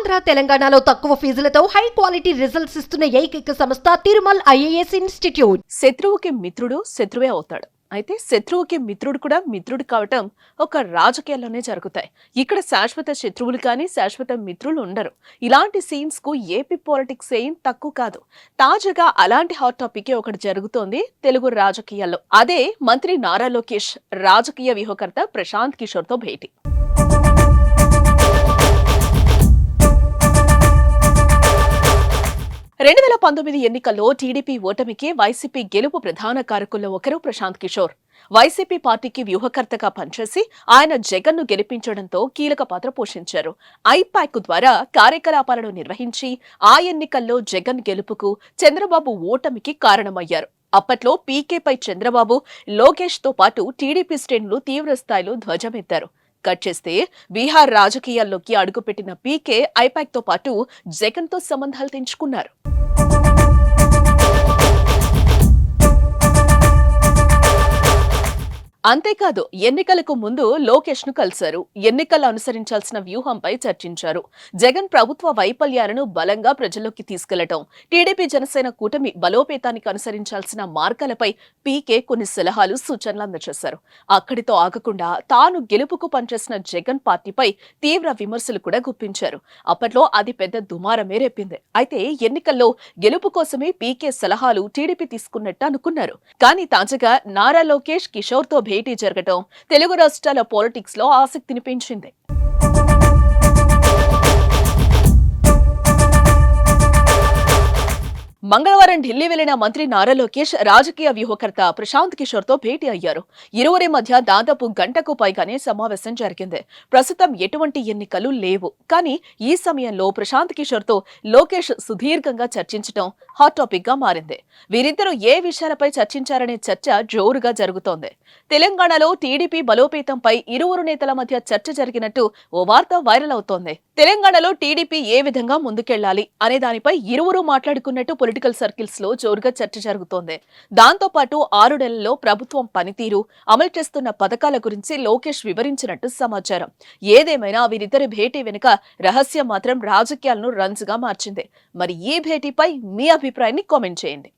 ఆంధ్ర తెలంగాణలో తక్కువ ఫీజులతో high quality results ఇస్తున్న ఏకైక సంస్థ తిరుమల్ ఐఏఎస్ ఇన్స్టిట్యూట్. శత్రువుకి మిత్రుడు శత్రువే అవుతాడు. అయితే శత్రువుకి మిత్రుడు కూడా మిత్రుడు కావటం ఒక రాజకీయాల్లోనే జరుగుతాయి. ఇక్కడ శాశ్వత శత్రువులు కానీ శాశ్వత మిత్రులు ఉండరు. ఇలాంటి సీన్స్ కు ఏపీ పాలిటిక్స్ ఏం తక్కువ కాదు. తాజాగా అలాంటి హాట్ టాపిక్ ఒకటి జరుగుతోంది తెలుగు రాజకీయాల్లో. అదే మంత్రి నారా లోకేష్ రాజకీయ వ్యూహకర్త ప్రశాంత్ కిషోర్ తో భేటీ. 2019 ఎన్నికల్లో టీడీపీ ఓటమికి వైసీపీ గెలుపు ప్రధాన కారకుల్లో ఒకరు ప్రశాంత్ కిషోర్. వైసీపీ పార్టీకి వ్యూహకర్తగా పనిచేసి ఆయన జగన్ను గెలిపించడంతో కీలక పాత్ర పోషించారు. ఐపాక్ ద్వారా కార్యకలాపాలను నిర్వహించి ఆ ఎన్నికల్లో జగన్ గెలుపుకు, చంద్రబాబు ఓటమికి కారణమయ్యారు. అప్పట్లో పీకేపై చంద్రబాబు, లోకేష్ తో పాటు టీడీపీ శ్రేణులు తీవ్రస్థాయిలో ధ్వజమెత్తారు. కట్ చేస్తే బీహార్ రాజకీయాల్లోకి అడుగుపెట్టిన పీకే ఐపాక్ తో పాటు జగన్ తో సంబంధాలు తెంచుకున్నారు. అంతేకాదు, ఎన్నికలకు ముందు లోకేష్ ను కలిశారు. ఎన్నికల్లో అనుసరించాల్సిన వ్యూహంపై చర్చించారు. జగన్ ప్రభుత్వ వైఫల్యాలను బలంగా ప్రజల్లోకి తీసుకెళ్లటం, టీడీపీ జనసేన కూటమి బలోపేతానికి అనుసరించాల్సిన మార్గాలపై పీకే కొన్ని సలహాలు, సూచనలు అందజేశారు. అక్కడితో ఆగకుండా తాను గెలుపుకు పనిచేసిన జగన్ పార్టీపై తీవ్ర విమర్శలు కూడా గుప్పించారు. అప్పట్లో అది పెద్ద దుమారమే రేపింది. అయితే ఎన్నికల్లో గెలుపు కోసమే పీకే సలహాలు టీడీపీ తీసుకున్నట్టు అనుకున్నారు. కానీ తాజాగా నారా లోకేష్ కిషోర్ తో భేటీ జరగటం తెలుగు రాష్ట్రాల పాలిటిక్స్ లో ఆసక్తిని పెంచింది. మంగళవారం ఢిల్లీ వెళ్లిన మంత్రి నారా లోకేష్ రాజకీయ వ్యూహకర్త ప్రశాంత్ కిషోర్ తో భేటీ అయ్యారు. ఇరువురి మధ్య దాదాపు గంటకు పైగానే సమావేశం జరిగింది. ప్రస్తుతం ఎటువంటి ఎన్నికలు లేవు. కానీ ఈ సమయంలో ప్రశాంత్ కిషోర్ తో లోకేష్ సుదీర్ఘంగా చర్చించడం హాట్ టాపిక్ గా మారింది. వీరిద్దరూ ఏ విషయాలపై చర్చించారనే చర్చ జోరుగా జరుగుతోంది. తెలంగాణలో టీడీపీ బలోపేతంపై ఇరువురు నేతల మధ్య చర్చ జరిగినట్టు ఓ వార్త వైరల్ అవుతోంది. తెలంగాణలో టీడీపీ ఏ విధంగా ముందుకెళ్లాలి అనే దానిపై ఇరువురు మాట్లాడుకున్నట్టు పొలిటికల్ సర్కిల్స్ లో జోరుగా చర్చ జరుగుతోంది. దాంతో పాటు 6 నెలల్లో ప్రభుత్వం పనితీరు, అమలు చేస్తున్న పథకాల గురించి లోకేష్ వివరించినట్టు సమాచారం. ఏదేమైనా వీరిద్దరి భేటీ వెనుక రహస్యం మాత్రం రాజకీయాలను రంజుగా మార్చింది. మరి ఈ భేటీపై మీ అభిప్రాయాన్ని కామెంట్ చేయండి.